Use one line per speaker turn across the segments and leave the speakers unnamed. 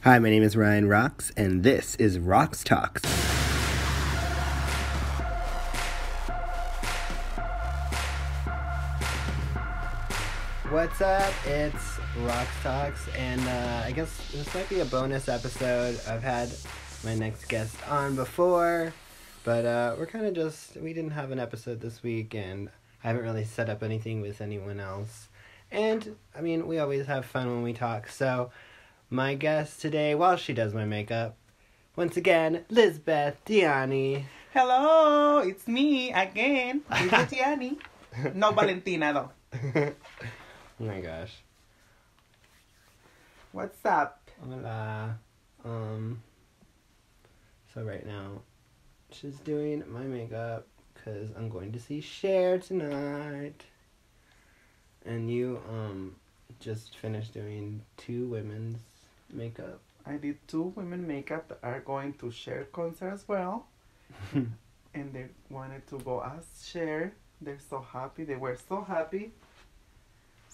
Hi, my name is Ryan Rox, and this is ROX TALKS. What's up? It's ROX TALKS, and I guess this might be a bonus episode. I've had my next guest on before, but we didn't have an episode this week, and I haven't really set up anything with anyone else. And, I mean, we always have fun when we talk, so my guest today, while she does my makeup, once again, Lizbeth D'Anni.
Hello, it's me again, Lizbeth D'Anni. No Valentina though.
Oh my gosh.
What's up?
Hola. So right now, she's doing my makeup because I'm going to see Cher tonight. And you, just finished doing 2 women's makeup.
I did 2 women makeup that are going to Cher concert as well. And they wanted to go as Cher. They're so happy. They were so happy.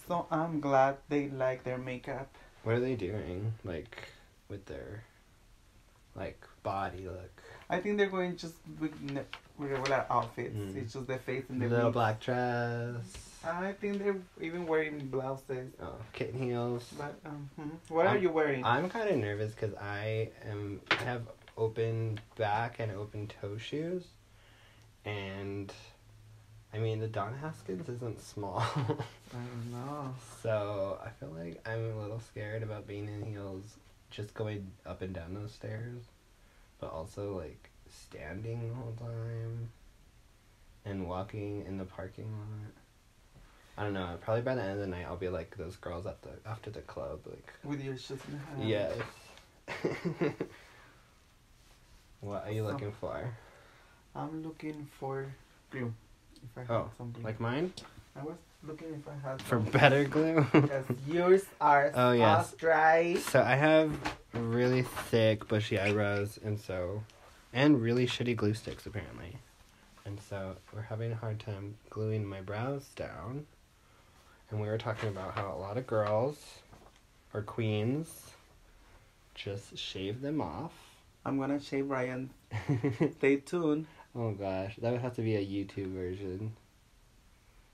So I'm glad they like their makeup.
What are they doing, like, with their, like, body look?
I think they're going just with regular outfits. It's just their face and their
little
wigs.
black dress.
I think they're even wearing blouses.
Oh, kitten heels.
But what are you wearing?
I'm kind of nervous because I have open back and open toe shoes, and I mean the Don Haskins isn't small.
I don't know.
So I feel like I'm a little scared about being in heels, just going up and down those stairs, but also like standing the whole time and walking in the parking lot. I don't know. Probably by the end of the night, I'll be like those girls after the club, like
With your shoes in hand.
yes. What are you looking for?
I'm looking for glue. If I have something.
Like mine?
I was looking if I had
For better glue?
Because yours are
yes.
dry.
So I have really thick, bushy eyebrows, and really shitty glue sticks, apparently. And so we're having a hard time gluing my brows down. And we were talking about how a lot of girls, or queens, just shave them off.
I'm gonna shave Ryan. Stay tuned.
Oh gosh, that would have to be a YouTube version.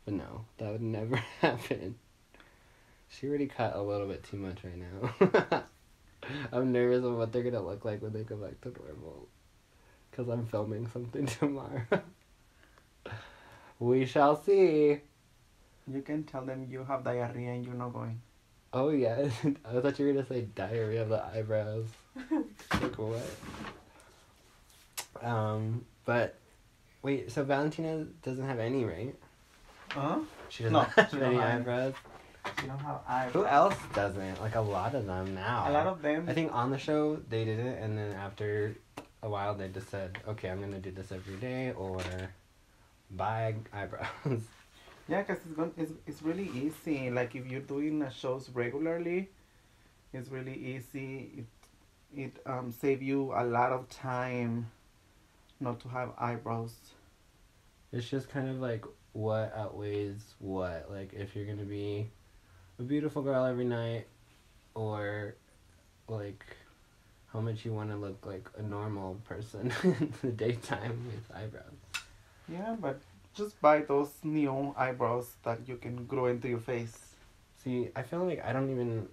But no, that would never happen. She already cut a little bit too much right now. I'm nervous of what they're gonna look like when they go back to normal. Because I'm filming something tomorrow. We shall see.
You can tell them you have diarrhea and you're not going.
Oh yeah, I thought you were gonna say diarrhea of the eyebrows. Like what? But wait, so Valentina doesn't have any, right?
Huh?
She doesn't have any eyebrows.
She don't have eyebrows.
Who else doesn't? Like a lot of them now.
A lot of them.
I think on the show they did it, and then after a while they just said, "Okay, I'm gonna do this every day," or buy eyebrows.
Yeah, because it's really easy. Like if you're doing shows regularly, it's really easy. It save you a lot of time not to have eyebrows.
It's just kind of like what outweighs what. Like if you're gonna be a beautiful girl every night, or like how much you want to look like a normal person in the daytime with eyebrows.
Yeah, but just buy those new eyebrows that you can grow into your face.
See, I feel like I don't even...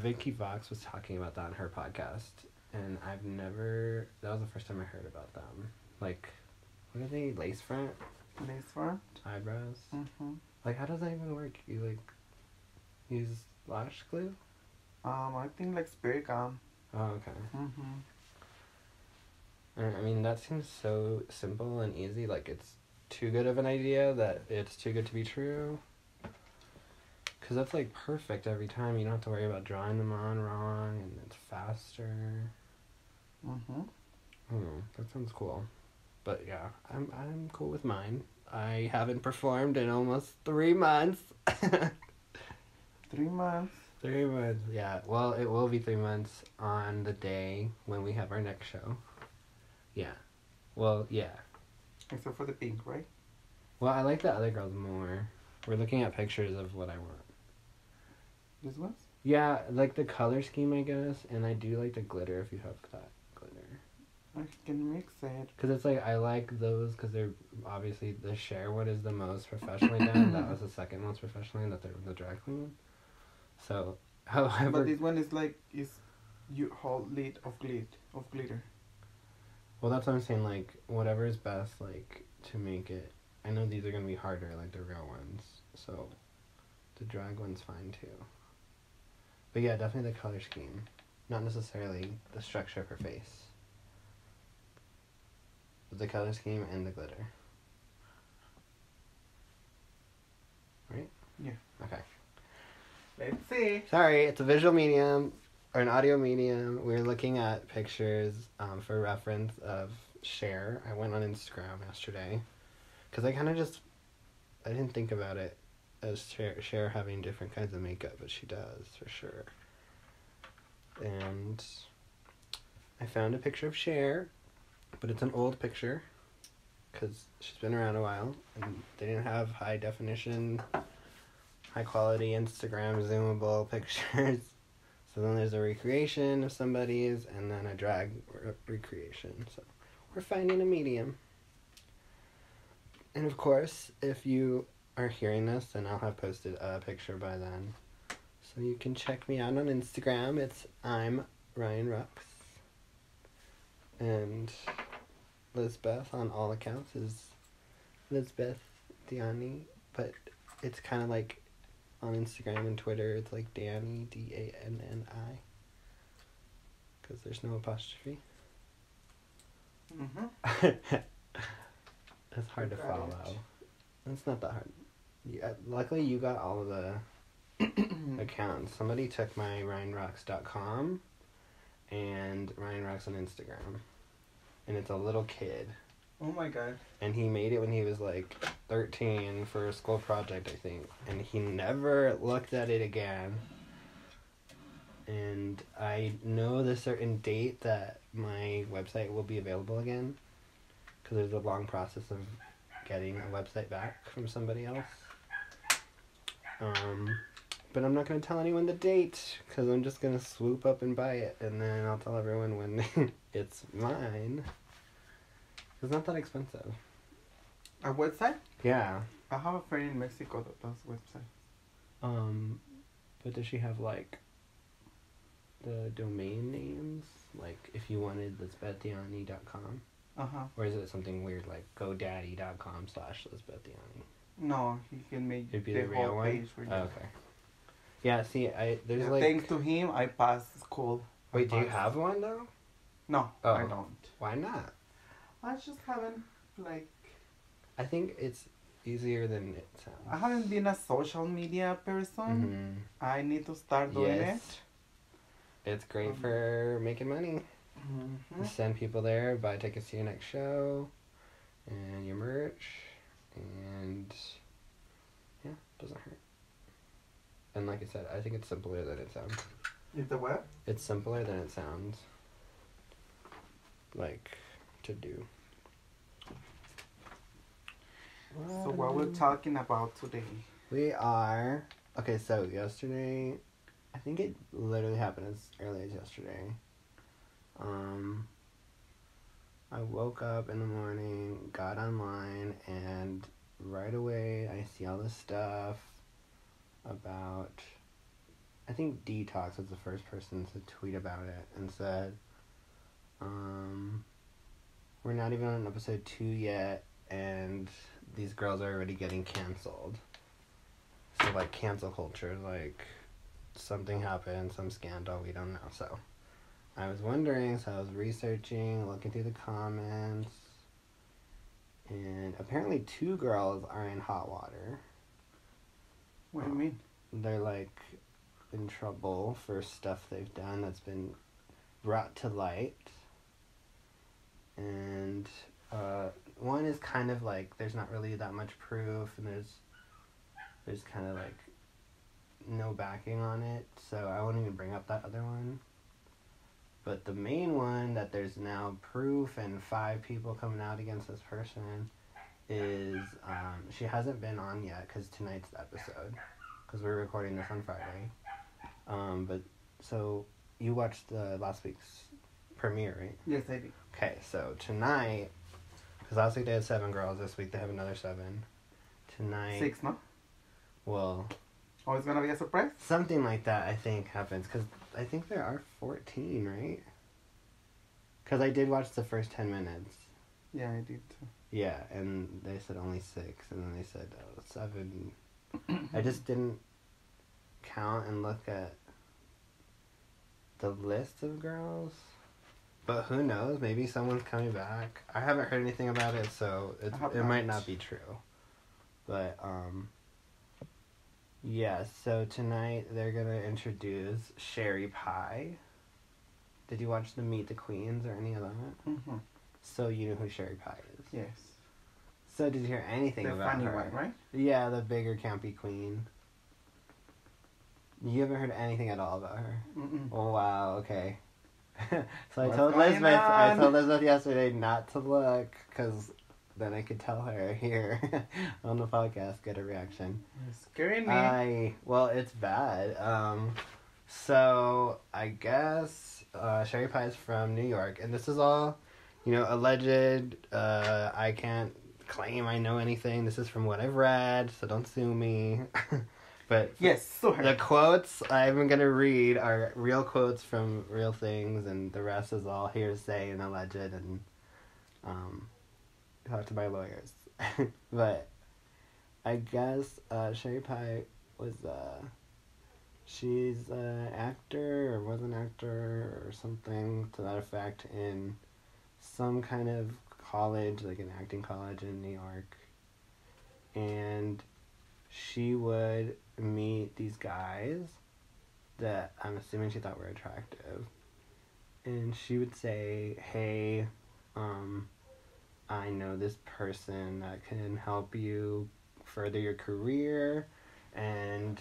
Vicky Vox was talking about that on her podcast, and I've never... That was the first time I heard about them. Like, what are they? Lace front?
Lace front?
Eyebrows?
Mm-hmm.
Like, how does that even work? You, like, use lash glue?
I think like Spirit Gum.
Oh, okay.
Mm-hmm.
I mean, that seems so simple and easy. Like, it's too good of an idea that it's too good to be true. Because that's, like, perfect every time. You don't have to worry about drawing them on wrong, and it's faster.
Mm-hmm.
That sounds cool. But, yeah, I'm cool with mine. I haven't performed in almost 3 months.
3 months?
3 months, yeah. Well, it will be 3 months on the day when we have our next show. Yeah. Well, yeah.
Except for the pink, right?
Well, I like the other girls more. We're looking at pictures of what I want.
This ones?
Yeah, like the color scheme, I guess, and I do like the glitter if you have that glitter.
I can mix it.
Because it's like, I like those because they're obviously the Cher one is the most professionally done. That was the second most professionally, and the third one, the drag queen. So, however.
But this one is like, is you whole lid of glitter.
Well, that's what I'm saying, like, whatever is best, like, to make it. I know these are going to be harder, like the real ones. So, the drag one's fine too. But yeah, definitely the color scheme. Not necessarily the structure of her face. But the color scheme and the glitter. Right?
Yeah.
Okay.
Let's see.
Sorry, it's a visual medium or an audio medium. We're looking at pictures for reference of Cher. I went on Instagram yesterday. Because I kind of just, I didn't think about it as Cher having different kinds of makeup, but she does, for sure. And I found a picture of Cher, but it's an old picture, because she's been around a while, and they didn't have high definition, high quality Instagram zoomable pictures. So then there's a recreation of somebody's, and then a drag recreation. So we're finding a medium. And of course, if you are hearing this, then I'll have posted a picture by then. So you can check me out on Instagram. It's I'm ryanrox. And Lizbeth on all accounts is Lizbeth D'Anni. But it's kind of like on Instagram and Twitter, it's like D'Anni, Danni. Because there's no apostrophe.
Mm-hmm.
It's hard to follow. It's not that hard. Luckily, you got all of the accounts. Somebody took my ryanrox.com and ryanrox on Instagram. And it's a little kid.
Oh my god.
And he made it when he was like 13 for a school project, I think. And he never looked at it again. And I know the certain date that my website will be available again. Because there's a long process of getting a website back from somebody else. But I'm not going to tell anyone the date, because I'm just going to swoop up and buy it, and then I'll tell everyone when it's mine. It's not that expensive.
A website?
Yeah.
I have a friend in Mexico that does websites.
But does she have, like, the domain names? Like, if you wanted LizbethD'Anni.com?
Uh-huh.
Or is it something weird like GoDaddy.com/LizbethD'Anni?
No, he can make
It'd be
the
the real
whole
one?
page for you.
Oh, okay. Yeah, see, there's like...
Thanks to him, I passed school.
Wait, do you have one, though?
No,
Oh.
I don't.
Why not?
I just haven't, like...
I think it's easier than it sounds.
I haven't been a social media person.
Mm-hmm.
I need to start doing
Yes. It's great for making money.
Mm-hmm.
Send people there, buy tickets to your next show, and your merch, and yeah, doesn't hurt. And like I said, I think it's simpler than it sounds.
Is the web?
It's simpler than it sounds. Like, to do.
So what we're talking about today?
We are... Okay, so yesterday... I think it literally happened as early as yesterday. I woke up in the morning, got online, and right away I see all this stuff about... I think Detox was the first person to tweet about it and said, we're not even on episode 2 yet, and these girls are already getting canceled. So, like, cancel culture, like, something happened, some scandal, we don't know. So, I was wondering, so I was researching, looking through the comments, and apparently 2 girls are in hot water.
What do you mean?
They're, like, in trouble for stuff they've done that's been brought to light. And one is kind of like, there's not really that much proof, and there's kind of like no backing on it, so I won't even bring up that other one. But the main one that there's now proof and 5 people coming out against this person is, she hasn't been on yet because tonight's the episode, because we're recording this on Friday. But so you watched the last week's premiere, right?
Yes, I did.
Okay, so tonight, because last week they had 7 girls, this week they have another 7. Tonight,
6, no?
well,
Oh, it's gonna be a surprise?
something like that I think happens, because I think there are 14, right? Because I did watch the first 10 minutes.
Yeah, I did too.
Yeah, and they said only 6, and then they said 7. I just didn't count and look at the list of girls. But who knows? Maybe someone's coming back. I haven't heard anything about it, so it might not be true. But, yeah, so tonight they're going to introduce Sherry Pie. Did you watch the Meet the Queens or any of that?
Mm-hmm.
So you know who Sherry Pie is?
Yes.
So did you hear anything
The
about
funny
her?
one, right?
Yeah, the bigger campy queen. You haven't heard anything at all about her?
Mm-mm.
Oh, wow, okay. So
What's
I told
going on?
Elizabeth yesterday not to look, because then I could tell her here on the podcast, get a reaction.
You're scaring me.
Well, it's bad. So I guess Sherry Pie is from New York, and this is all, alleged. I can't claim I know anything. This is from what I've read, so don't sue me. But
Yes, so
the quotes I'm going to read are real quotes from real things, and the rest is all hearsay and alleged, and talk to my lawyers. But I guess Sherry Pie was, she's an actor, or was an actor, or something to that effect, in some kind of college, like an acting college in New York. And she would meet these guys that I'm assuming she thought were attractive. And she would say, hey, I know this person that can help you further your career, and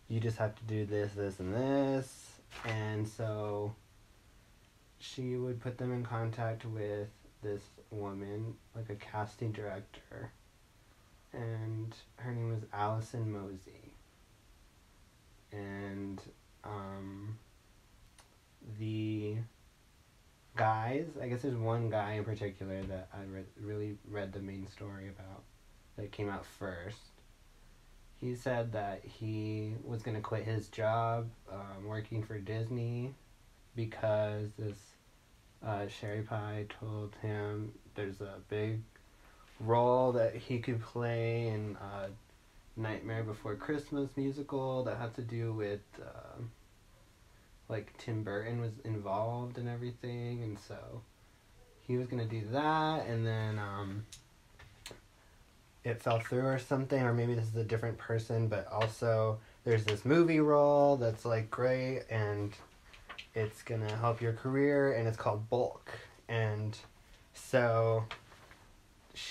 you just have to do this, this, and this. And so she would put them in contact with this woman, like a casting director. And her name was Allison Mosey. And the guys, I guess there's one guy in particular that I really read the main story about that came out first. He said that he was going to quit his job working for Disney because this Sherry Pie told him there's a big role that he could play in Nightmare Before Christmas musical that had to do with like Tim Burton was involved and everything, and so he was gonna do that, and then it fell through or something, or maybe this is a different person, but also there's this movie role that's like great, and it's gonna help your career, and it's called Bulk. And so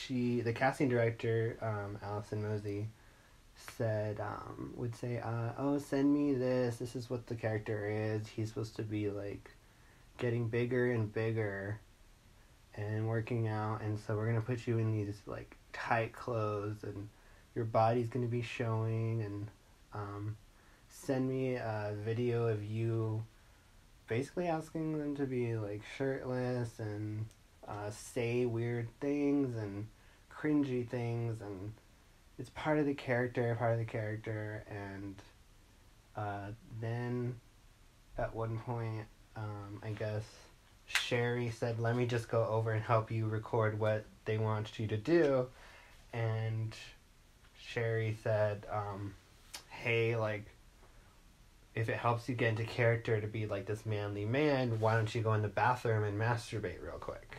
the casting director, Allison Mosey, would say, send me this is what the character is. He's supposed to be like getting bigger and bigger and working out, and so we're gonna put you in these like tight clothes, and your body's gonna be showing, and send me a video of you basically asking them to be like shirtless and say weird things and cringy things, and it's part of the character, and then at one point, I guess Sherry said, let me just go over and help you record what they want you to do, and Sherry said, hey, like, if it helps you get into character to be like this manly man, why don't you go in the bathroom and masturbate real quick?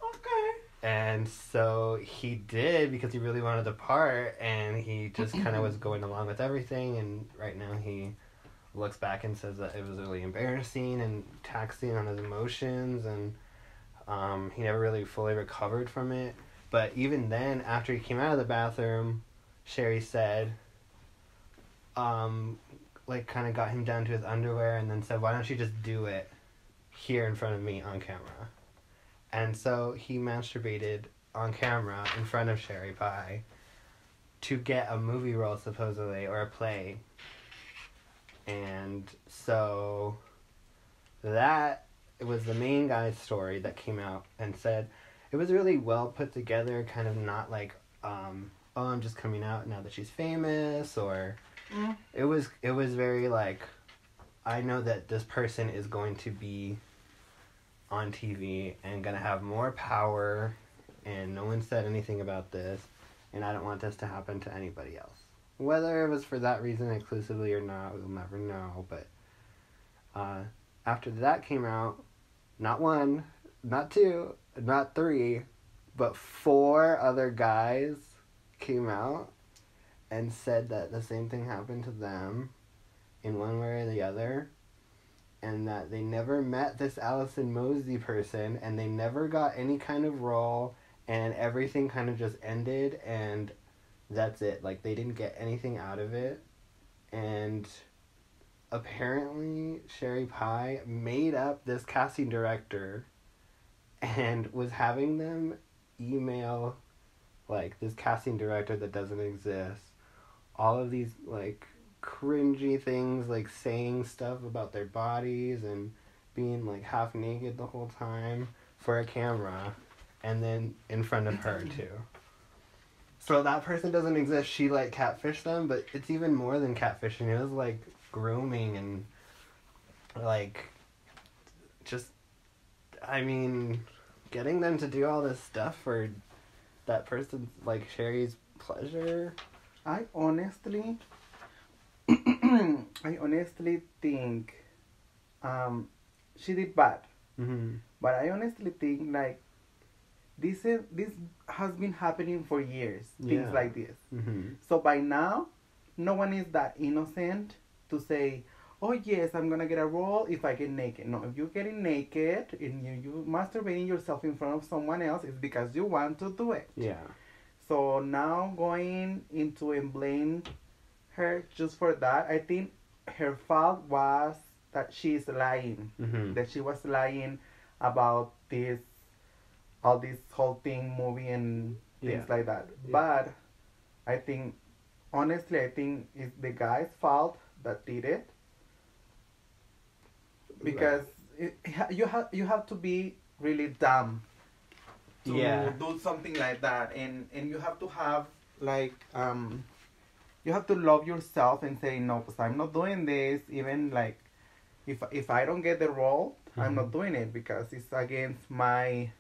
Okay.
And so he did, because he really wanted the part, and he just kind of was going along with everything, and right now he looks back and says that it was really embarrassing and taxing on his emotions, and he never really fully recovered from it. But even then, after he came out of the bathroom, Sherry said, like, kind of got him down to his underwear, and then said, why don't you just do it here in front of me on camera? And so he masturbated on camera in front of Sherry Pie to get a movie role, supposedly, or a play. And so that was the main guy's story that came out and said it was really well put together, kind of not like, oh, I'm just coming out now that she's famous, or it was very like, I know that this person is going to be on TV and gonna have more power, and no one said anything about this, and I don't want this to happen to anybody else. Whether it was for that reason exclusively or not, we'll never know, but after that came out, not one, not two, not three, but 4 other guys came out and said that the same thing happened to them in one way or the other, and that they never met this Allison Mosey person, and they never got any kind of role, and everything kind of just ended, and that's it. Like, they didn't get anything out of it. And apparently Sherry Pie made up this casting director and was having them email, like, this casting director that doesn't exist all of these, like, cringy things, like saying stuff about their bodies and being, like, half naked the whole time for a camera, and then in front of her too. So that person doesn't exist. She, like, catfished them, but it's even more than catfishing. It was, like, grooming and, like, just, I mean, getting them to do all this stuff for that person's, like, Sherry's pleasure.
I honestly think she did bad.
Mm-hmm.
But I honestly think, like, this has been happening for years, things like this.
Mm-hmm.
So by now, no one is that innocent to say, oh yes, I'm gonna get a role if I get naked. No, if you're getting naked and you masturbating yourself in front of someone else, it's because you want to do it.
Yeah.
So now going into and blame her just for that, I think her fault was that she's lying.
Mm-hmm.
That she was lying about all this whole thing, movie and things like that. Yeah. But I think, honestly, it's the guy's fault that did it. Because you have to be really dumb to do something like that, and you have to have, like, you have to love yourself and say, no, because I'm not doing this. Even, like, if I don't get the role, I'm not doing it because it's against my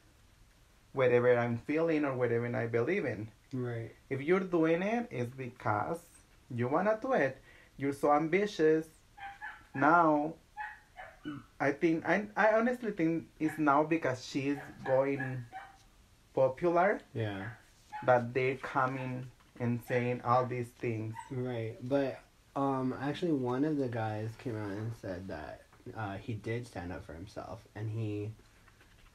whatever I'm feeling or whatever I believe in.
Right.
If you're doing it, it's because you wanna do it. You're so ambitious. Now, I honestly think it's now because she's going popular.
Yeah.
That they're coming and saying all these things.
Right. But actually one of the guys came out and said that he did stand up for himself, and he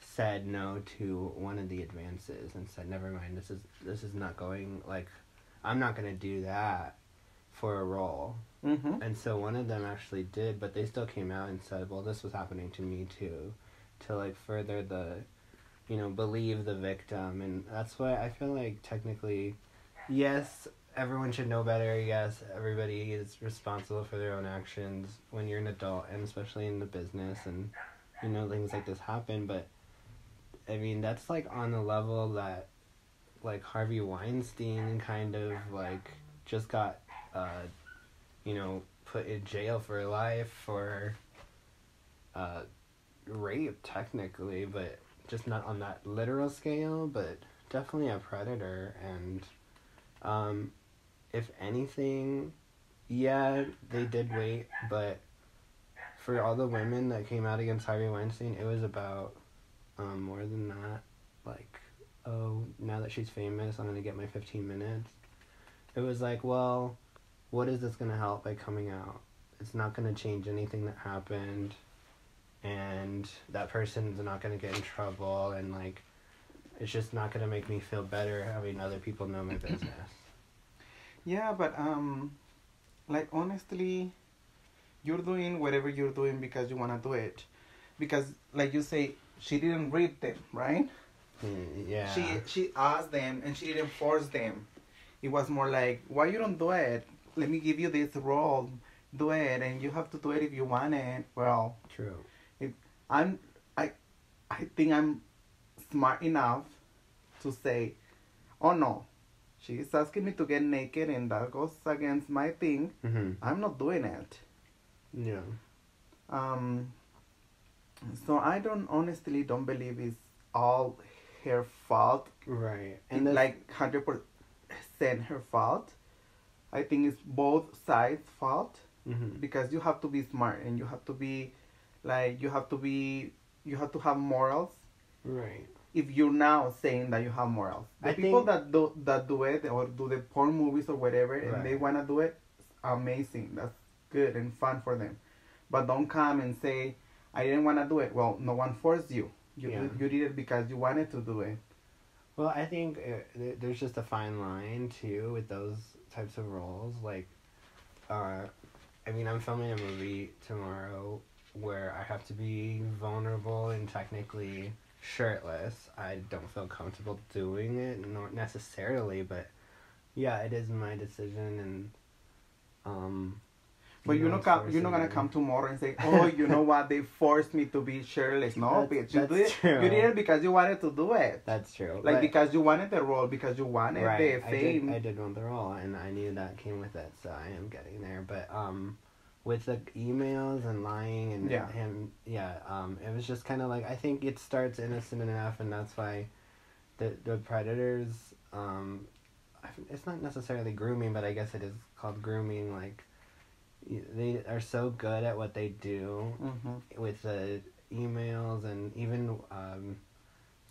said no to one of the advances and said, never mind, this is not going, like, I'm not going to do that for a role.
Mm-hmm.
And so one of them actually did, but they still came out and said, well, this was happening to me too, to, like, further the, you know, believe the victim. And that's why I feel like technically, yes, everyone should know better. Yes, everybody is responsible for their own actions when you're an adult, and especially in the business, and, you know, things like this happen. But I mean, that's, like, on the level that, like, Harvey Weinstein kind of, like, just got, you know, put in jail for life for rape, technically, but just not on that literal scale, but definitely a predator. And if anything, yeah, they did wait, but for all the women that came out against Harvey Weinstein, it was about more than that. Like, oh, now that she's famous, I'm gonna get my 15 minutes. It was like, well, what is this gonna help by coming out? It's not gonna change anything that happened, and that person's not gonna get in trouble, and, like, it's just not gonna make me feel better having other people know my business.
Yeah, but like, honestly, you're doing whatever you're doing because you wanna do it, because, like you say, she didn't read them, right?
Yeah.
She asked them and she didn't force them. It was more like, why you don't do it? Let me give you this role. do it, and you have to do it if you want it. Well,
True.
I'm I I think I'm smart enough to say, oh no, she's asking me to get naked and that goes against my thing.
Mm-hmm.
I'm not doing it.
Yeah.
So I honestly don't believe it's all her fault.
Right.
And
And
like 100% her fault. I think it's both sides' fault
Mm-hmm.
because you have to be smart and you have to be like you have to have morals.
Right.
If you're now saying that you have morals, the people that do it or do the porn movies or whatever, and they wanna do it, amazing. That's good and fun for them. But don't come and say, I didn't wanna do it. Well, no one forced you. You did it because you wanted to do it.
Well, I think there's just a fine line too with those types of roles. Like, I mean, I'm filming a movie tomorrow where I have to be vulnerable and technically shirtless. I don't feel comfortable doing it, not necessarily, but yeah, it is my decision, and
But you're not gonna come tomorrow and say, oh, you know what, they forced me to be shirtless. No, bitch, you did it because you wanted to do it.
That's true.
Like, because you wanted the role, because you wanted the fame.
I did want the role, and I knew that came with it, so I am getting there. But with the emails and lying and him, it was just kind of like, I think it starts innocent enough, and that's why the predators, it's not necessarily grooming, but I guess it is called grooming, like, they are so good at what they do with the emails and even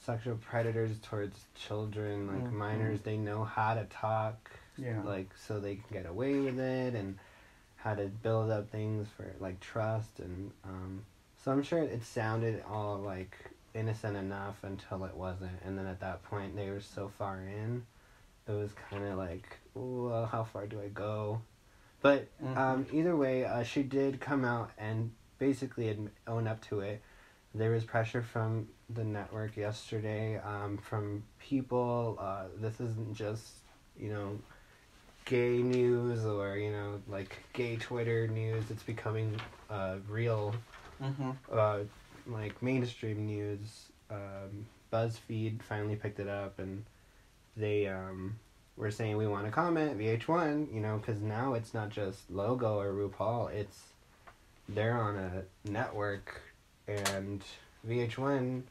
sexual predators towards children, like minors. They know how to talk, like, so they can get away with it, and how to build up things for like trust, and so I'm sure it sounded all like innocent enough until it wasn't, and then at that point they were so far in, it was kind of like, well, how far do I go? But either way, she did come out and basically own up to it. There was pressure from the network yesterday, from people. This isn't just, gay news or, like gay Twitter news. It's becoming real, like mainstream news. BuzzFeed finally picked it up, and they we're saying we want to comment VH1, because now it's not just Logo or RuPaul, they're on a network, and VH1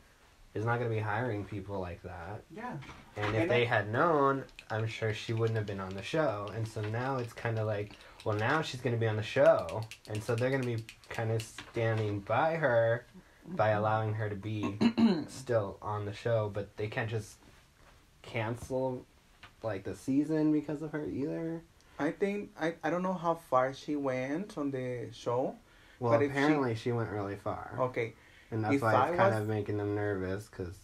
is not going to be hiring people like that.
Yeah.
And if they had known, I'm sure she wouldn't have been on the show. And so now it's kind of like, well, now she's going to be on the show, and so they're going to be kind of standing by her by allowing her to be still on the show, but they can't just cancel like the season because of her either.
I think I don't know how far she went on the show.
Well, but apparently she went really far.
Okay.
And that's why it's kind of making them nervous, because,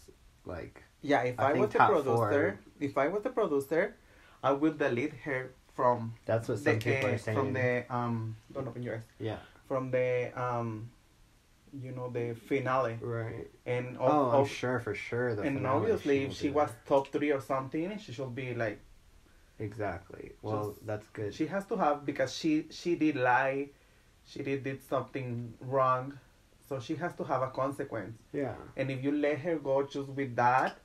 like...
Yeah, if I was the producer, I would delete her from...
That's what some people are saying.
From the, don't open your eyes.
Yeah.
From the, the finale.
Right.
And
I'm sure, for sure.
And obviously, if she was top 3 or something, she should be like...
Exactly. Well, that's good.
She has to have, because she did lie, she did something wrong, so she has to have a consequence.
Yeah.
And if you let her go just with that,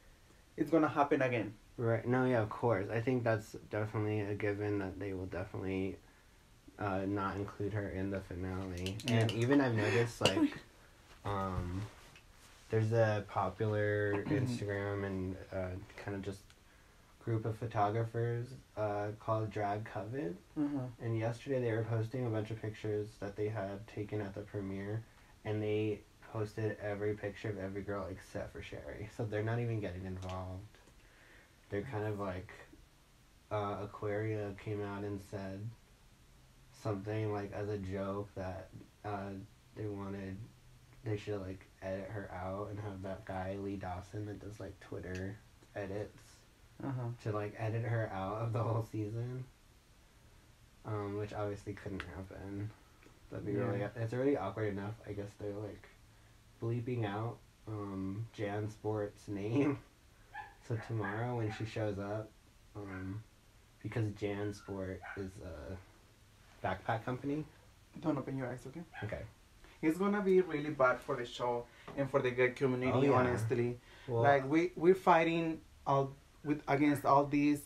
it's gonna happen again.
Right. No, yeah, of course. I think that's definitely a given, that they will definitely not include her in the finale. Yeah. And even I've noticed, like, there's a popular Instagram and kind of just group of photographers called Drag Covet. And yesterday they were posting a bunch of pictures that they had taken at the premiere, and they posted every picture of every girl except for Sherry. So they're not even getting involved. They're kind of like, Aquaria came out and said something like as a joke that they should like edit her out and have that guy Lee Dawson that does like Twitter edits to like edit her out of the whole season, which obviously couldn't happen. That'd be really, it's already awkward enough. I guess they're like bleeping out Jan Sport's name. So tomorrow when she shows up, because Jan Sport is a backpack company,
Don't open your eyes, okay?
Okay.
It's gonna be really bad for the show and for the gay community,
Oh, yeah.
honestly.
Well,
Like we're fighting all against all these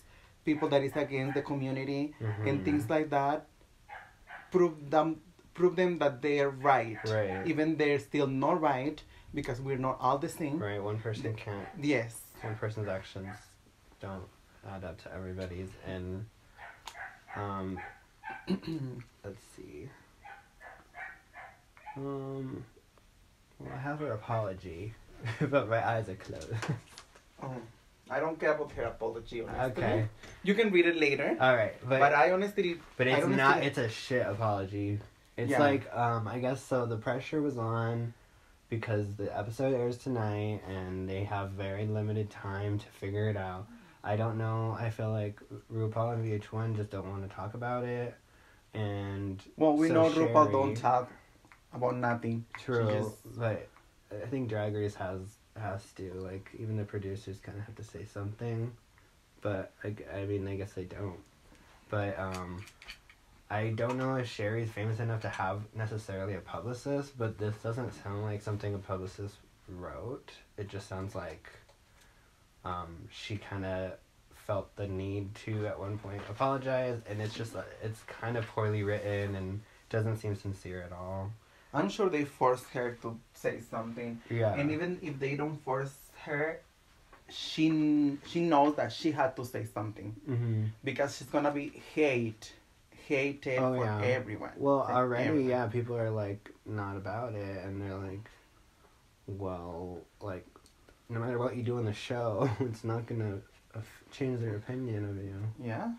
people that is against the community and things like that. Prove them that they're right.
Right.
Even they're still not right because we're not all the same.
Right. One person can't.
Yes.
One person's actions don't add up to everybody's, and let's see. Well, I have her apology, but my eyes are closed.
I don't care about her apology, honestly.
Okay.
You can read it later.
All right,
But I honestly...
But it's
honestly,
not... It's a shit apology. It's
yeah.
like, I guess, so the pressure was on because the episode airs tonight, and they have very limited time to figure it out. I don't know. I feel like RuPaul and VH1 just don't want to talk about it. And
well, we
so
know RuPaul
Sherry,
don't talk about nothing.
True, but I think Drag Race has to, like, even the producers kind of have to say something. But I mean, I guess they don't. But I don't know if Sherry's famous enough to have necessarily a publicist, but this doesn't sound like something a publicist wrote. It just sounds like she kind of felt the need to at one point apologize, and it's just it's kind of poorly written and doesn't seem sincere at all.
I'm sure they forced her to say something.
Yeah.
And even if they don't force her, she knows that she had to say something.
Mm-hmm.
Because she's gonna be hated for everyone.
Well, already, everyone. Yeah, people are like not about it, and they're like, well, like, no matter what you do in the show, it's not gonna change their opinion of you.
Yeah.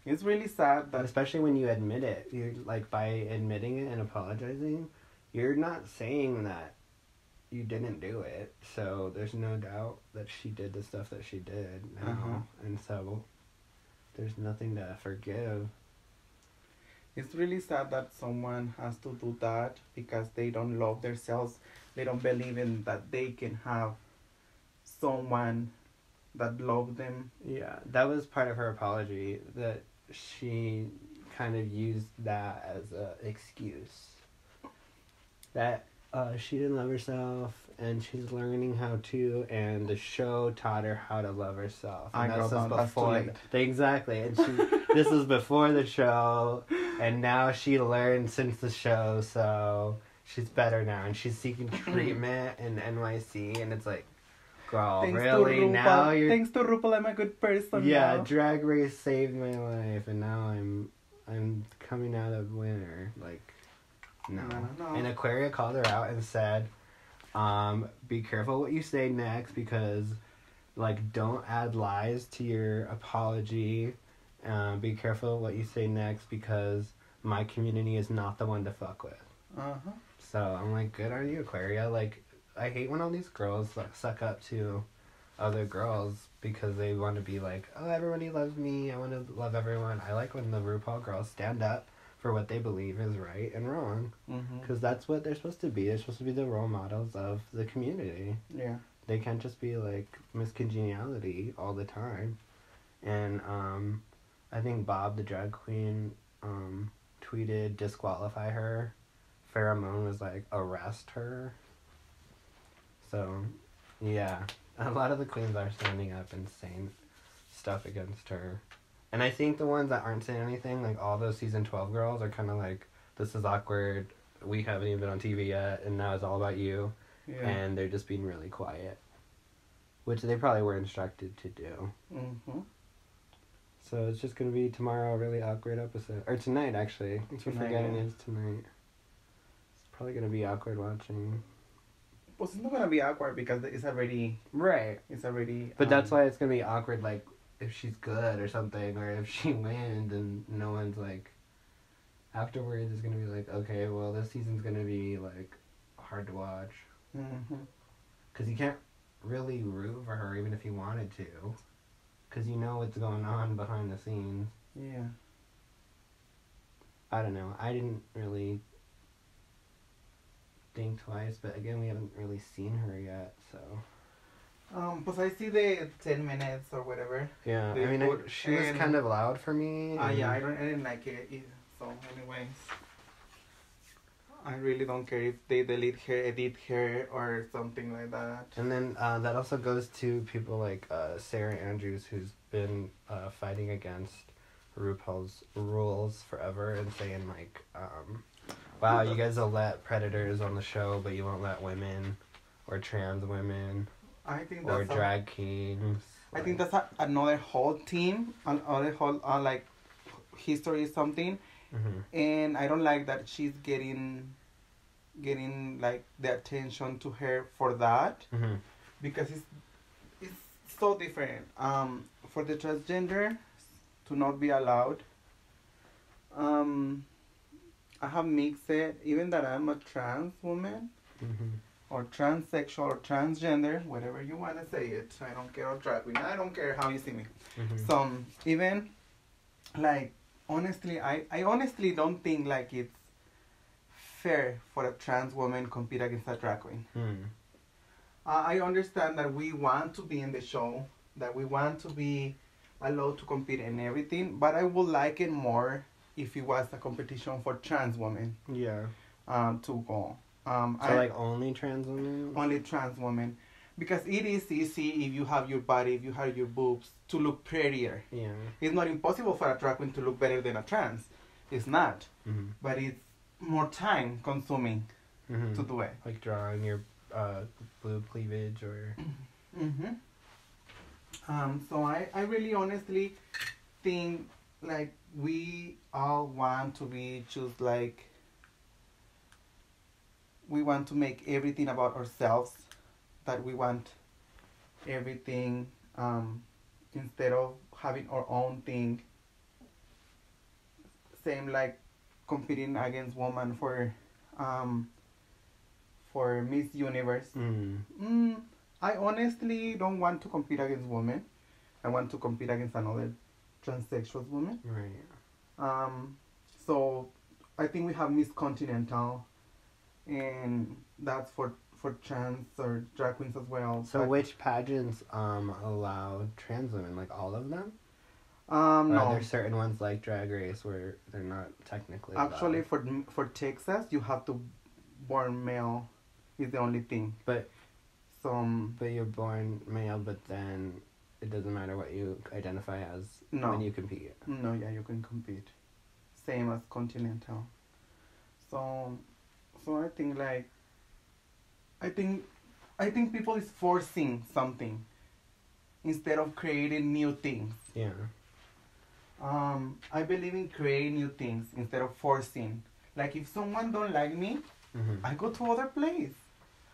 It's really sad that...
Especially when you admit it. You're, like, by admitting it and apologizing, you're not saying that you didn't do it. So there's no doubt that she did the stuff that she did now. And so there's nothing to forgive.
It's really sad that someone has to do that because they don't love themselves. They don't believe in that they can have someone that loves them.
Yeah, that was part of her apology, that she kind of used that as an excuse. That she didn't love herself, and she's learning how to, and the show taught her how to love herself. And
that's before.
Exactly, and this was before the show, and now she learned since the show, so she's better now, and she's seeking treatment in NYC, and it's like, girl,
thanks
really? Now you're...
Thanks to RuPaul, I'm a good person.
Yeah,
now.
Drag Race saved my life, and now I'm coming out a winner. Like, no. And Aquaria called her out and said, be careful what you say next, because, like, don't add lies to your apology. Be careful what you say next, because my community is not the one to fuck with. So I'm like, good on you, Aquaria. Like, I hate when all these girls like suck up to other girls because they want to be like, oh, everybody loves me, I want to love everyone. I like when the RuPaul girls stand up for what they believe is right and wrong, because that's what they're supposed to be. They're supposed to be the role models of the community.
Yeah.
They can't just be like Miss Congeniality all the time. And I think Bob the drag queen tweeted disqualify her. Pheromone was like arrest her. So, yeah, a lot of the queens are standing up and saying stuff against her. And I think the ones that aren't saying anything, like all those season 12 girls, are kind of like, this is awkward, we haven't even been on TV yet, and now it's all about you. Yeah. And they're just being really quiet. Which they probably were instructed to do. So it's just going to be tomorrow a really awkward episode. Or tonight, actually. I keep forgetting it's tonight. It's probably going to be awkward watching.
Well, it's not going to be awkward because it's already...
Right.
It's already...
But that's why it's going to be awkward, like, if she's good or something, or if she wins and no one's, like... Afterwards, it's going to be like, okay, well, this season's going to be, like, hard to watch. Because you can't really root for her even if you wanted to. Because you know what's going on behind the scenes.
Yeah.
I don't know. I didn't really... think twice, but again, we haven't really seen her yet, so...
Pues I see the 10 minutes or whatever.
Yeah, I mean, she was kind of loud for me.
Yeah, I didn't like it either, so anyways. I really don't care if they delete her, edit her, or something like that.
And then that also goes to people like Sarah Andrews, who's been fighting against RuPaul's rules forever and saying like, wow, you guys will let predators on the show, but you won't let women or trans women
I think
or
that's
drag kings.
I think that's another whole team, another whole like history or something.
Mm-hmm.
And I don't like that she's getting like the attention to her for that,
Mm-hmm.
because it's so different. For the transgender to not be allowed. I have mixed it, even that I'm a trans woman,
Mm-hmm.
or transsexual or transgender, whatever you want to say it. I don't care, or drag queen. I don't care how you see me.
Mm-hmm.
So even like honestly, I honestly don't think like it's fair for a trans woman compete against a drag queen.
Mm.
I understand that we want to be in the show, that we want to be allowed to compete in everything, but I would like it more if it was a competition for trans women.
Yeah.
To go.
So like only trans women?
Only trans women. Because it is easy if you have your body, if you have your boobs, to look prettier.
Yeah.
It's not impossible for a drag queen to look better than a trans. It's not.
Mm-hmm.
But it's more time consuming
Mm-hmm.
to do it.
Like drawing your blue cleavage or...
Mm-hmm. So I really honestly think like we all want to be just like, we want to make everything about ourselves, that we want everything instead of having our own thing. Same like competing against women for Miss Universe. I honestly don't want to compete against women. I want to compete against another transsexual woman.
Right.
So I think we have Miss Continental, and that's for trans or drag queens as well.
So which pageants allow trans women? Like all of them?
No.
Are there certain ones like Drag Race where they're not technically allowed?
Actually, for Texas, you have to born male. Is the only thing.
But
So
you're born male, but then it doesn't matter what you identify as
No.
when you compete.
no, yeah, you can compete. Same as Continental. So I think like I think people is forcing something instead of creating new things.
Yeah.
I believe in creating new things instead of forcing. Like if someone don't like me,
Mm-hmm.
I go to other place,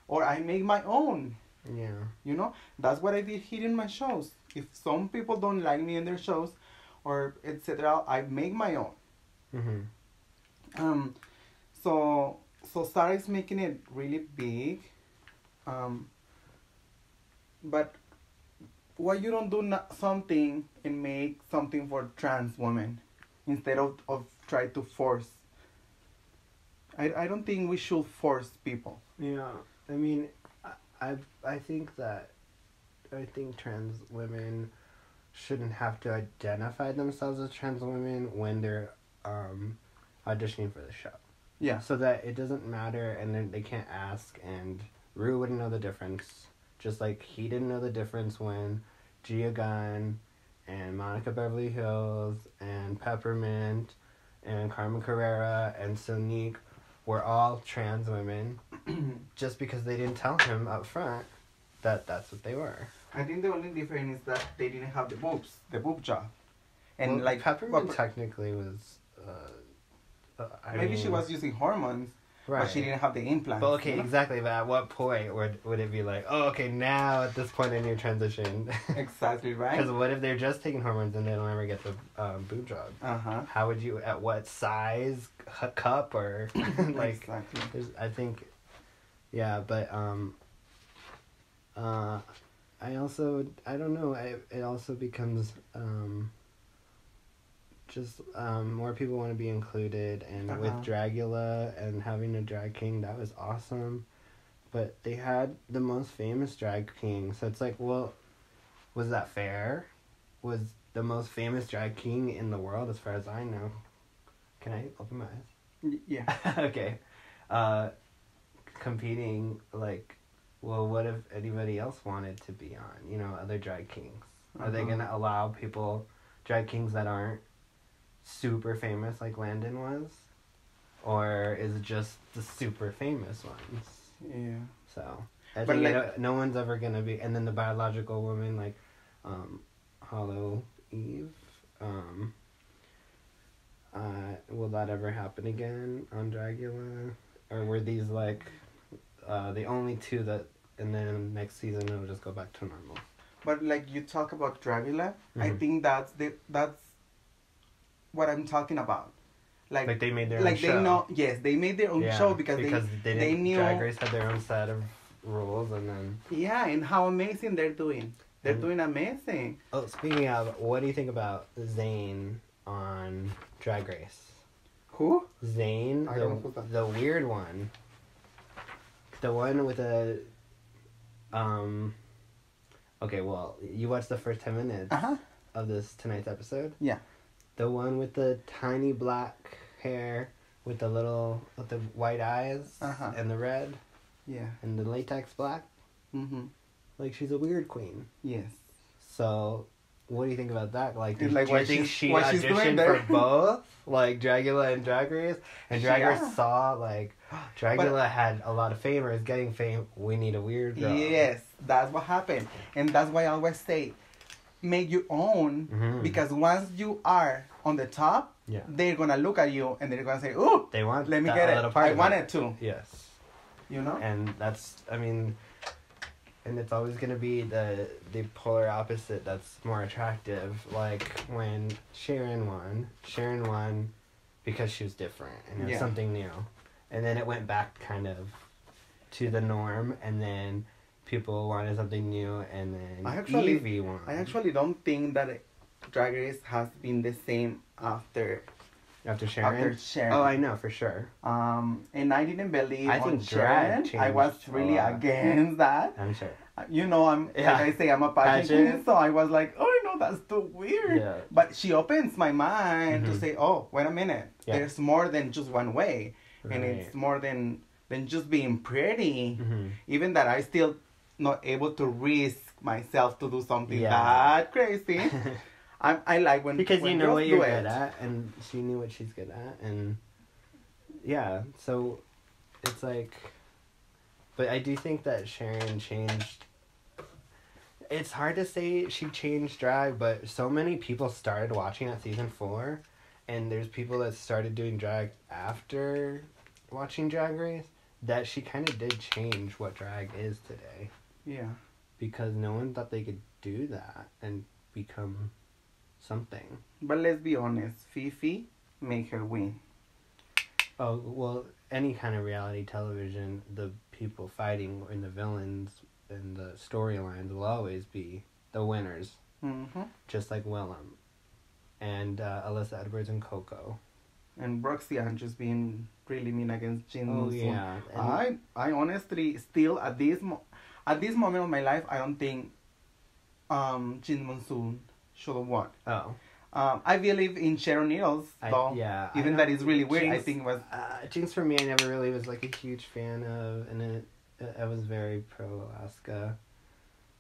or I make my own.
Yeah.
You know, that's what I did here in my shows. If some people don't like me in their shows, or etc., I make my own.
Mm-hmm.
So Sarah is making it really big. But why you don't do something and make something for trans women instead of try to force? I don't think we should force people.
Yeah. I mean, I think trans women shouldn't have to identify themselves as trans women when they're auditioning for the show.
Yeah.
So that it doesn't matter, and then they can't ask, and Rue wouldn't know the difference. Just like he didn't know the difference when Gia Gunn and Monica Beverly Hills and Peppermint and Carmen Carrera and Sonique were all trans women just because they didn't tell him up front that that's what they were.
I think the only difference is that they didn't have the boob job. And
well,
like
Peppermint technically was
maybe she was using hormones,
right.
but she didn't have the implants.
But okay,
you know?
exactly. But at what point would it be like, oh, okay, now at this point in your transition?
Exactly, right?
Because what if they're just taking hormones and they don't ever get the boob job?
Uh-huh.
How would you, at what size, cup, or, like,
exactly.
I think, yeah, but, I don't know, it also becomes, just more people want to be included, and with Dragula and having a drag king, that was awesome. But they had the most famous drag king, so it's like, well, was that fair? Was the most famous drag king in the world, as far as I know? Can I open my eyes?
Yeah.
Okay. competing, like, well, what if anybody else wanted to be on, you know, other drag kings? Are they gonna allow people, drag kings that aren't super famous like Landon was? Or is it just the super famous ones?
Yeah.
So, I think like, no one's ever gonna be, and then the biological woman, like, Hollow Eve, will that ever happen again on Dragula? Or were these, like, the only two that, and then next season it'll just go back to normal?
But, like, you talk about Dragula, I think that's what I'm talking about.
Like they made their own
like
show.
They made their own show because they knew
Drag Race had their own set of rules, and then
and how amazing they're doing. They're doing amazing.
Oh, speaking of, what do you think about Zayn on Drag Race?
Who?
Zayn, the weird one, the one with a Okay, well, you watched the first 10 minutes of tonight's episode.
Yeah.
The one with the tiny black hair with the white eyes and the red.
Yeah.
And the latex black.
Mm-hmm.
Like, she's a weird queen.
Yes.
So, what do you think about that? Like, do you think she
auditioned
for both? Like, Dragula and Drag Race? And Drag Race saw, like, Dragula had a lot of fame or is getting fame. We need a weird girl.
Yes, that's what happened. And that's why I always say, make your own, because once you are on the top, they're gonna look at you and they're gonna say, "Ooh, let me get it. I want it too."
Yes,
you know.
And that's, I mean, and it's always gonna be the polar opposite that's more attractive. Like when Sharon won because she was different and it was something new, and then it went back kind of to the norm, and then people wanted something new, and then Evie won.
I actually don't think that Drag Race has been the same after
Sharon. Oh, I know for sure.
And I didn't believe
I
on
think
Sharon. I was really against that.
I'm sure.
You know, like I say, I'm a passion, so I was like, oh no, that's too weird. Yeah. But she opens my mind to say, oh, wait a minute, there's more than just one way, and it's more than just being pretty. Even that I still not able to risk myself to do something that crazy. I like when
because
when
you know what you're good
it.
at, and she knew what she's good at, and so it's like, but I do think that Sharon changed. It's hard to say she changed drag, but so many people started watching at season 4, and there's people that started doing drag after watching Drag Race, that she kind of did change what drag is today.
Yeah.
Because no one thought they could do that and become something.
But let's be honest, Fifi made her win.
Oh, well, any kind of reality television, the people fighting and the villains and the storylines will always be the winners. Just like Willem. And Alyssa Edwards and Coco.
And Roxanne just being really mean against Jin Monsoon.
Yeah.
I honestly still at this moment of my life, I don't think Jin Monsoon should have won.
Oh.
I believe in Sharon Needles, though. Even that is really weird.
Jinx,
I think it was
Jinx for me. I never really was like a huge fan of, and I was very pro Alaska.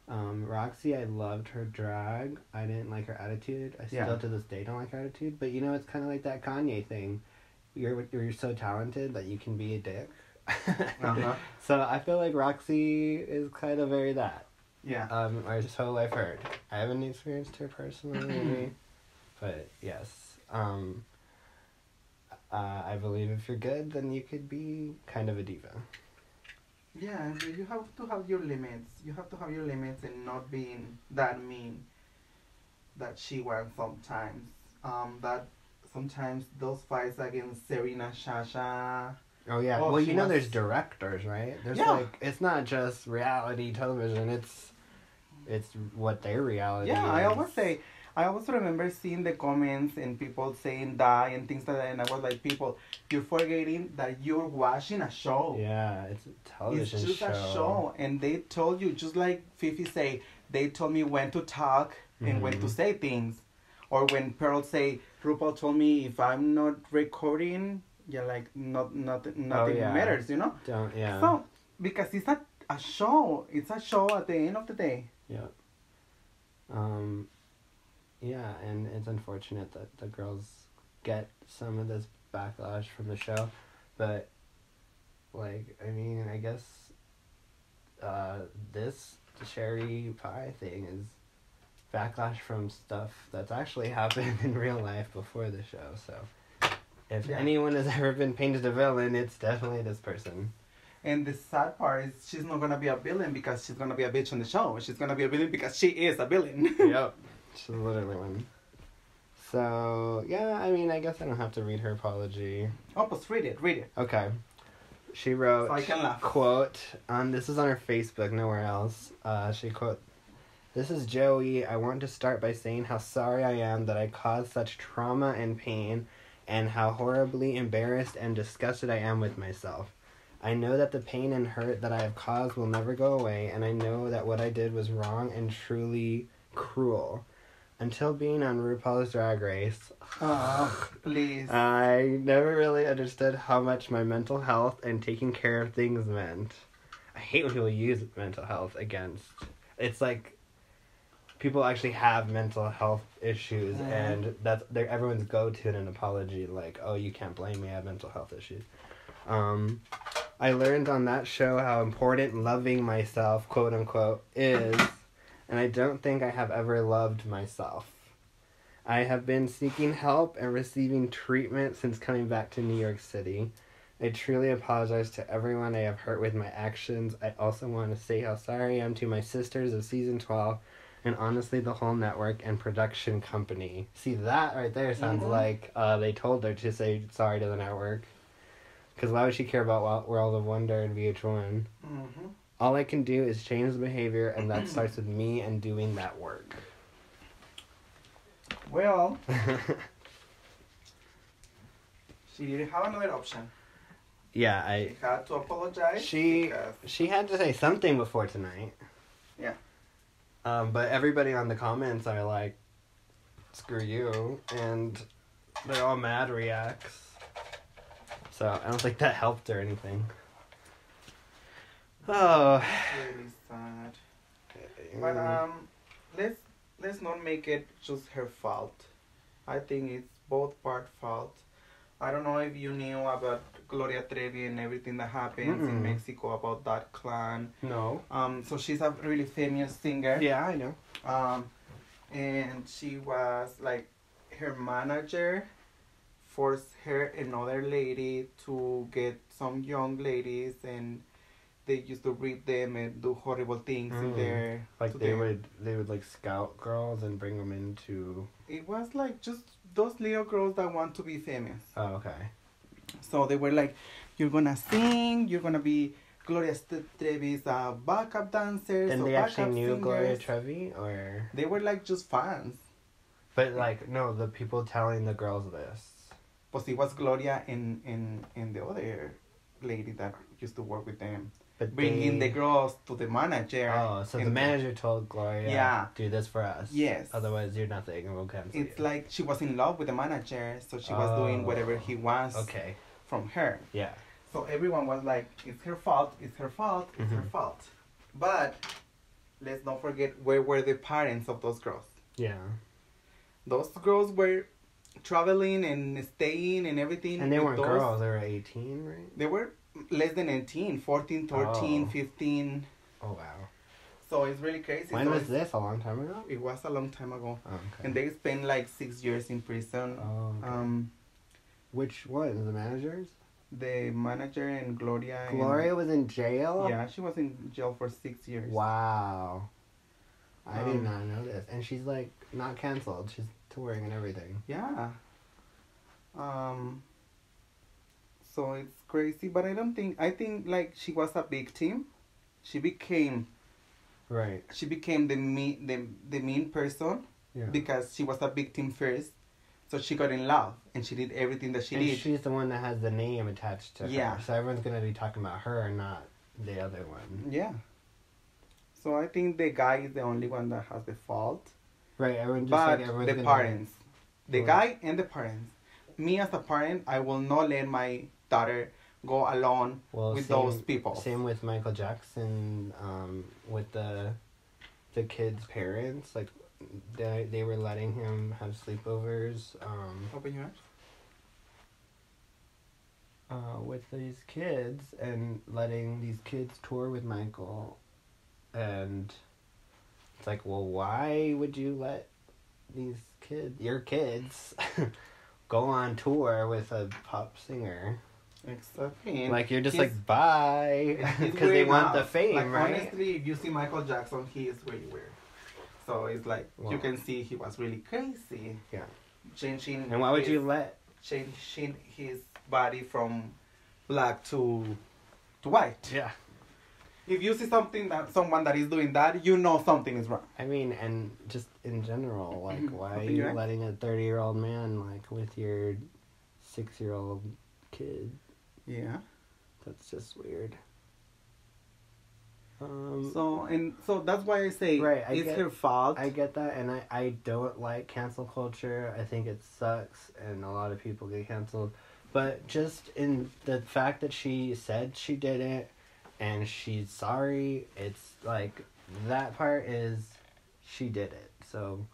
Roxy, I loved her drag. I didn't like her attitude. I still to this day don't like her attitude. But you know, it's kind of like that Kanye thing. You're so talented that you can be a dick. So I feel like Roxy is kind of very that.
Yeah.
Or so I've heard. I haven't experienced her personally, maybe. But yes. I believe if you're good, then you could be kind of a diva.
Yeah, you have to have your limits. You have to have your limits and not being that mean that she was sometimes. That sometimes those fights against Serena, Shasha.
Oh yeah. Well, you know, there's directors, right? There's like, it's not just reality television. It's what their reality.
Yeah,
is.
I always remember seeing the comments and people saying die and things like that, and I was like, people, you're forgetting that you're watching a show.
Yeah, it's a television show. It's just
a show, and they told you, just like Fifi say, they told me when to talk and when to say things. Or when Pearl say, RuPaul told me if I'm not recording, Yeah, like nothing
yeah.
matters, you know.
Don't, yeah.
So because it's a show. It's a show at the end of the day.
Yeah. Yeah, and it's unfortunate that the girls get some of this backlash from the show, but, like, I mean, I guess, this cherry pie thing is backlash from stuff that's actually happened in real life before the show, so if anyone has ever been painted a villain, it's definitely this person.
And the sad part is she's not gonna be a villain because she's gonna be a bitch on the show. She's gonna be a villain because she is a villain.
Yep. She's literally one. So, yeah, I mean, I guess I don't have to read her apology.
Oh, but read it.
Okay. She wrote,
so I can laugh.
Quote, this is on her Facebook, nowhere else. She quote, "This is Joey. I want to start by saying how sorry I am that I caused such trauma and pain, and how horribly embarrassed and disgusted I am with myself. I know that the pain and hurt that I have caused will never go away, and I know that what I did was wrong and truly cruel. Until being on RuPaul's Drag Race,
please.
I never really understood how much my mental health and taking care of things meant." I hate when people use mental health against. It's like people actually have mental health issues, and that's everyone's go-to in an apology. Like, oh, you can't blame me, I have mental health issues. I learned on that show how important loving myself, quote unquote, is, and I don't think I have ever loved myself. I have been seeking help and receiving treatment since coming back to New York City. I truly apologize to everyone I have hurt with my actions. I also want to say how sorry I am to my sisters of season 12, and honestly the whole network and production company. See, that right there sounds like they told her to say sorry to the network. Because why would she care about World of Wonder and VH1? All I can do is change the behavior, and that starts with me and doing that work.
Well, she didn't have another option.
Yeah,
She had to apologize.
She had to say something before tonight.
Yeah.
But everybody on the comments are like, screw you, and they're all mad reacts. So I don't think that helped or anything. Oh.
It's really sad. But let's not make it just her fault. I think it's both part fault. I don't know if you knew about Gloria Trevi and everything that happens in Mexico about that clan.
No.
So she's a really famous singer.
Yeah, I know.
And she was like, her manager forced her another lady to get some young ladies, and they used to rape them and do horrible things in there.
Like they would like scout girls and bring them into.
It was like just those little girls that want to be famous.
Oh, okay.
So they were like, you're gonna sing, you're gonna be Gloria Trevi's backup dancers.
And
or
they
backup
actually knew
singers.
Gloria Trevi, or?
They were like just fans.
But like, no, the people telling the girls this.
But it was Gloria and the other lady that used to work with them.
But
bringing the girls to the manager.
Oh, so the manager told Gloria, do this for us.
Yes. Otherwise,
you're nothing, and we'll cancel you.
It's like she was in love with the manager, so she was doing whatever he wants from her.
Yeah.
So everyone was like, it's her fault, it's her fault, it's her fault. But let's not forget, where were the parents of those girls?
Yeah.
Those girls were traveling and staying and everything.
And they weren't girls, they were 18, right?
They were less than 18, 14, 13, 15.
Oh, wow.
So it's really crazy.
When was this? A long time ago?
It was a long time ago.
Oh, okay.
And they spent like 6 years in prison.
Oh, okay. Which one? The managers?
The manager and Gloria.
Gloria was in jail?
Yeah, she was in jail for 6 years.
Wow. I did not know this. And she's like not canceled. She's touring and everything.
Yeah. So it's crazy, but I think like she was a victim. She became the mean person because she was a victim first. So she got in love and she did everything that she did.
And she's the one that has the name attached to her. So everyone's going to be talking about her and not the other one.
Yeah. So I think the guy is the only one that has the fault.
Right, everyone just
but
like everyone's
the parents. The guy and the parents. me as a parent, I will not let my daughter go alone with those people.
Same with Michael Jackson, with the kids' parents. Like, they were letting him have sleepovers.
Open your eyes.
With these kids and letting these kids tour with Michael, and it's like, well, why would you let your kids go on tour with a pop singer?
Exactly.
Like, you're just like, bye, because they want the fame,
like,
right?
Honestly, if you see Michael Jackson, he is really weird. So it's like,
Wow.
you can see he was really crazy.
Yeah.
Changing.
And why would you let?
Changing his body from black to white.
Yeah.
If you see someone that is doing that, you know something is wrong.
I mean, and just in general, like, why are
Open
you
your eyes.
letting a 30-year-old man, like, with your 6-year-old kid?
Yeah.
That's just weird.
So that's why I say
Right,
it's her fault.
I get that, and I don't like cancel culture. I think it sucks, and a lot of people get canceled. But just in the fact that she said she did it, and she's sorry, it's like, that part is, she did it. So,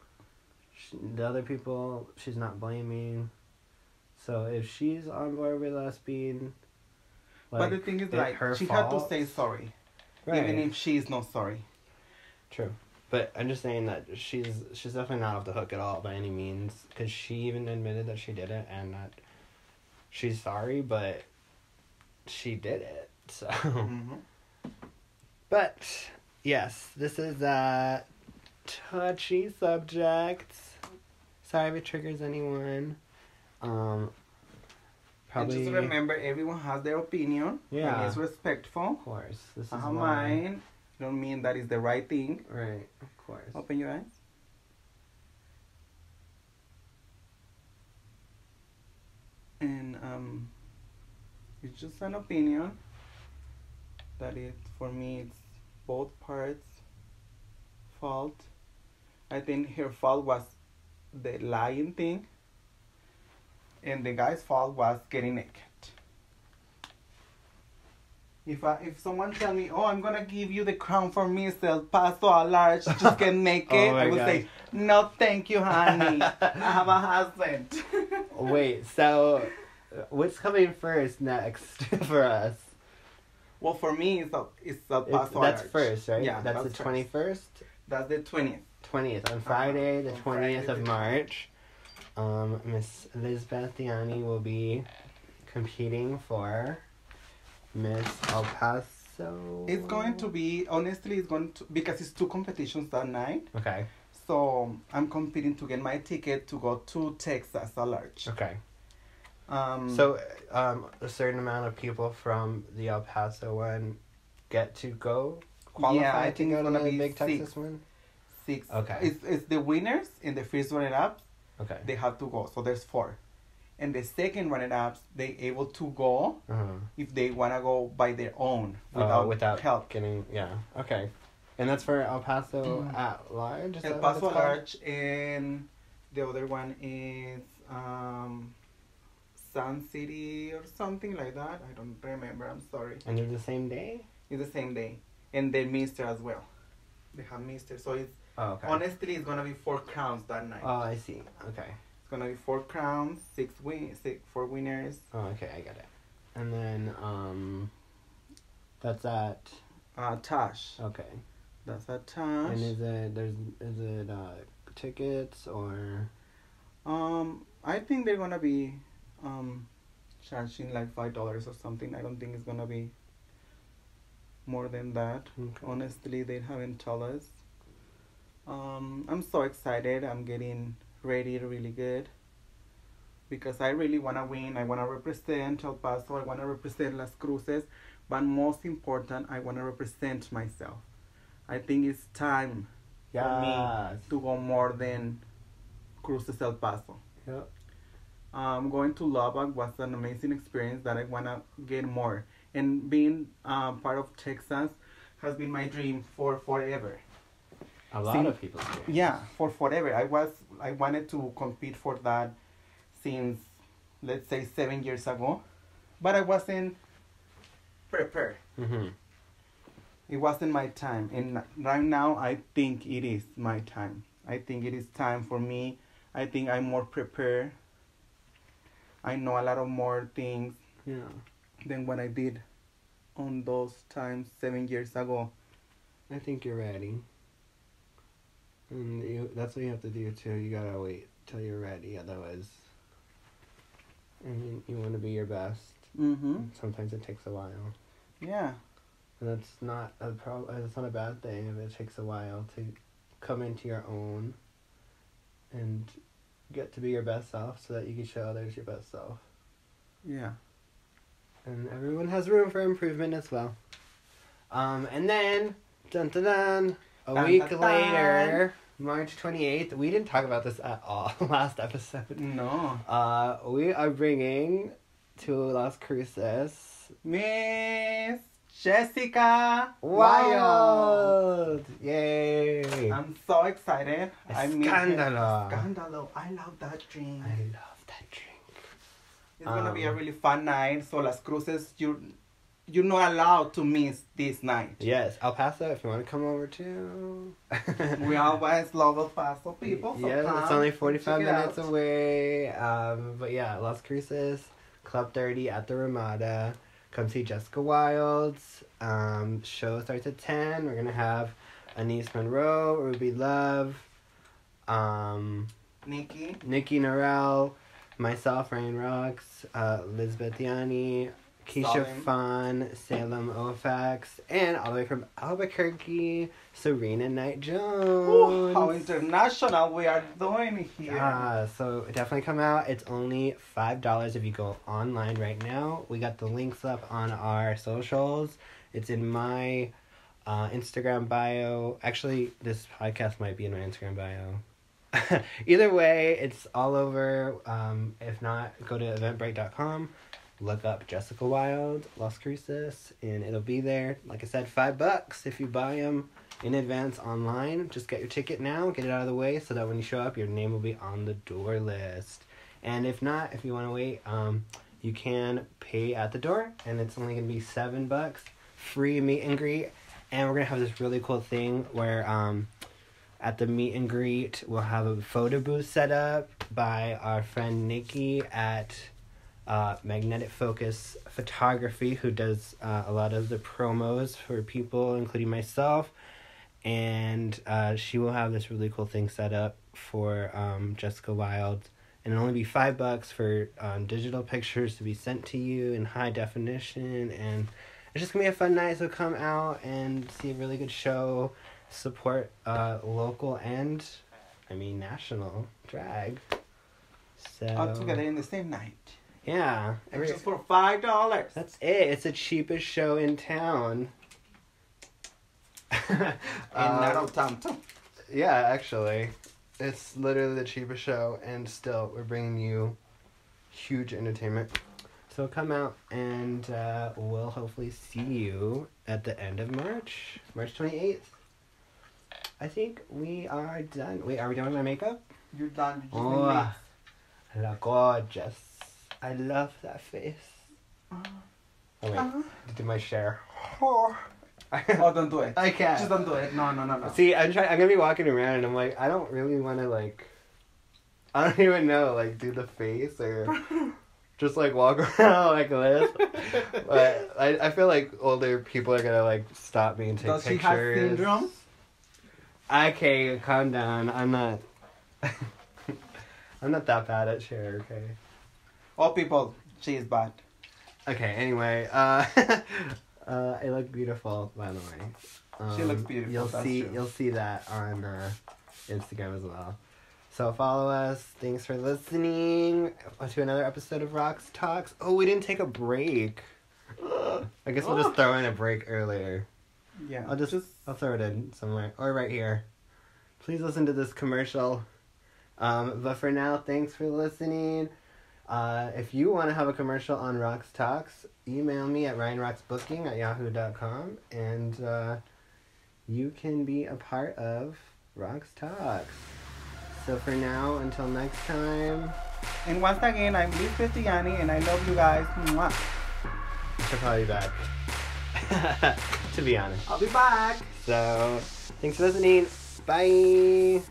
the other people, she's not blaming. So, if she's on board with us being, like,
but the thing is, like,
her
she
fault,
had to say sorry.
right.
Even if she's not sorry.
True. But I'm just saying that she's definitely not off the hook at all by any means, because she even admitted that she did it, and that she's sorry, but she did it. So, But yes, this is a touchy subject. Sorry if it triggers anyone.
And
Probably.
just remember, everyone has their opinion.
Yeah.
And it's respectful.
Of course, this is why.
Mine. Don't mean that is the right thing.
Right, of course.
Open your eyes. And it's just an opinion. That it, for me, it's both parts' fault. I think her fault was the lying thing, and the guy's fault was getting naked. If someone tell me, oh, I'm gonna give you the crown for me, El Paso a large, just get naked,
Oh
I would
God.
say, no, thank you, honey. I have a husband.
Wait, so what's coming first next for us?
Well, for me, it's El Paso a
That's
large.
first, right?
Yeah,
that's the
first.
21st?
That's the 20th.
20th, on Friday, the
On
20th
Friday,
of
the 20th.
March. Miss Lizbeth D'Anni will be competing for Miss El Paso.
It's going to be, honestly, because it's 2 competitions that night.
Okay.
So I'm competing to get my ticket to go to Texas a large.
Okay.
So
A certain amount of people from the El Paso one get to qualify
Yeah, I
to
think
go
it's
to
gonna
the
be
big
6.
Texas one?
6.
Okay.
It's the winners and the first runner-ups.
Okay.
They have to go. So there's 4. And the second runner-ups, they able to go if they want to go by their own without help.
Yeah. Okay. And that's for El Paso at large? Is
El
that what it's
Paso
called?
large, and the other one is Sun City or something like that. I don't remember. I'm sorry.
And they're the same day?
It's the same day. And they're Mister as well. They have Mister. So it's
Okay.
honestly, it's going to be 4 crowns that night.
Oh, I see. Okay.
It's going to be 4 crowns, 4 winners.
Oh, okay, I get it. And then, that's at...
Tash.
Okay.
That's at Tash.
And is it tickets or...
I think they're going to be charging like $5 or something. I don't think it's going to be more than that.
Okay.
Honestly, they haven't told us. I'm so excited. I'm getting ready really good because I really want to win. I want to represent El Paso. I want to represent Las Cruces. But most important, I want to represent myself. I think it's time for me to go more than Cruces El Paso.
Yep.
Going to Lubbock was an amazing experience that I want to get more. And being part of Texas has been my dream for forever.
A lot of people do.
Yeah, for forever. I wanted to compete for that since let's say 7 years ago, but I wasn't prepared.
Mm-hmm.
It wasn't my time, and right now I think it is my time. I think it is time for me. I think I'm more prepared. I know a lot of more things than what I did on those times 7 years ago.
I think you're ready. And that's what you have to do too. You gotta wait till you're ready, otherwise. And you want to be your best.
Mm-hmm.
Sometimes it takes a while.
Yeah.
And that's not a problem. It's not a bad thing if it takes a while to come into your own and get to be your best self, so that you can show others your best self.
Yeah.
And everyone has room for improvement as well. And then, dun dun dun, a week later, March 28th, we didn't talk about this at all last episode.
No.
We are bringing to Las Cruces
Miss Jessica
Wild! Yay!
I'm so excited.
Escándalo.
Escándalo. I love that drink.
I love that drink.
It's gonna be a really fun night. So Las Cruces, you're not allowed to miss this night.
Yes, El Paso, if you want to come over too.
We always love El Paso people. So
yeah, it's only 45 minutes
out.
away. But yeah, Las Cruces, Club 30 at the Ramada. Come see Jessica Wilds. Show starts at 10. We're gonna have Anise Monroe, Ruby Love,
Nikki
Norell, myself, Ryan Rox, Lizbeth D'Anni, Keisha
Salim.
Fun, Salem Ofax, and all the way from Albuquerque, Serena Knight-Jones.
Ooh, how international we are doing here.
So definitely come out. It's only $5 if you go online right now. We got the links up on our socials. It's in my Instagram bio. Actually, this podcast might be in my Instagram bio. Either way, it's all over. If not, go to eventbrite.com. Look up Jessica Wild, Las Cruces, and it'll be there. Like I said, $5 if you buy them in advance online. Just get your ticket now, get it out of the way, so that when you show up, your name will be on the door list. And if not, if you want to wait, you can pay at the door, and it's only going to be $7. Free meet and greet. And we're going to have this really cool thing where at the meet and greet, we'll have a photo booth set up by our friend Nikki at Magnetic Focus Photography, who does a lot of the promos for people, including myself. And she will have this really cool thing set up for Jessica Wild. And it'll only be $5 for digital pictures to be sent to you in high definition. And it's just going to be a fun night, so come out and see a really good show. Support local and, national drag. So
All together in the same night.
Yeah.
Just for $5.
That's it. It's the cheapest show in town.
And not out town too.
Yeah, actually. It's literally the cheapest show, and still, we're bringing you huge entertainment. So come out, and we'll hopefully see you at the end of March. March 28th. I think we are done. Wait, are we done with my makeup?
You're done. You just
Oh, la gorgeous. I love that face. Oh, wait. Do my share.
Oh, don't do it.
I can't.
Just don't do it. No.
See, I'm gonna be walking around and I'm like, I don't really want to I don't even know, do the face or just walk around like this. But I feel like older people are gonna stop me and take
Does
pictures.
Does she have syndrome?
Okay, calm down. I'm not. I'm not that bad at share. Okay.
Oh, people, she is bad.
Okay. Anyway, I look beautiful, by the way.
She looks beautiful.
You'll see that on Instagram as well. So follow us. Thanks for listening to another episode of ROX Talks. Oh, we didn't take a break. I guess we'll just throw in a break earlier.
Yeah.
I'll throw it in somewhere or right here. Please listen to this commercial. But for now, thanks for listening. If you want to have a commercial on ROX Talks, email me at ryanroxbooking@yahoo.com, and you can be a part of ROX Talks. So for now, until next time,
And once again, I'm Lizbeth D'Anni, and I love you guys. Mwah.
She'll probably be back. To be honest.
I'll be back.
So, thanks for listening. Bye.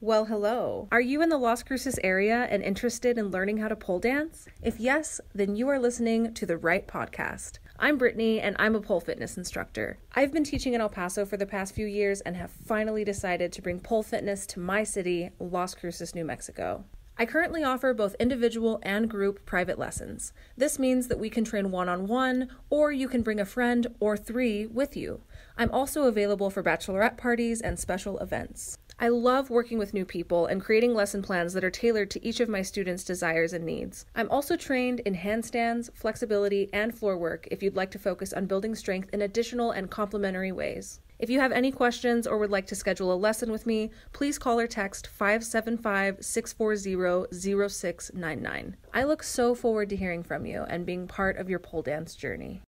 Well, hello. Are you in the Las Cruces area and interested in learning how to pole dance? If yes, then you are listening to the right podcast. I'm Brittany, and I'm a pole fitness instructor. I've been teaching in El Paso for the past few years and have finally decided to bring pole fitness to my city, Las Cruces, New Mexico. I currently offer both individual and group private lessons. This means that we can train one-on-one, or you can bring a friend or 3 with you. I'm also available for bachelorette parties and special events. I love working with new people and creating lesson plans that are tailored to each of my students' desires and needs. I'm also trained in handstands, flexibility, and floor work if you'd like to focus on building strength in additional and complementary ways. If you have any questions or would like to schedule a lesson with me, please call or text 575-640-0699. I look so forward to hearing from you and being part of your pole dance journey.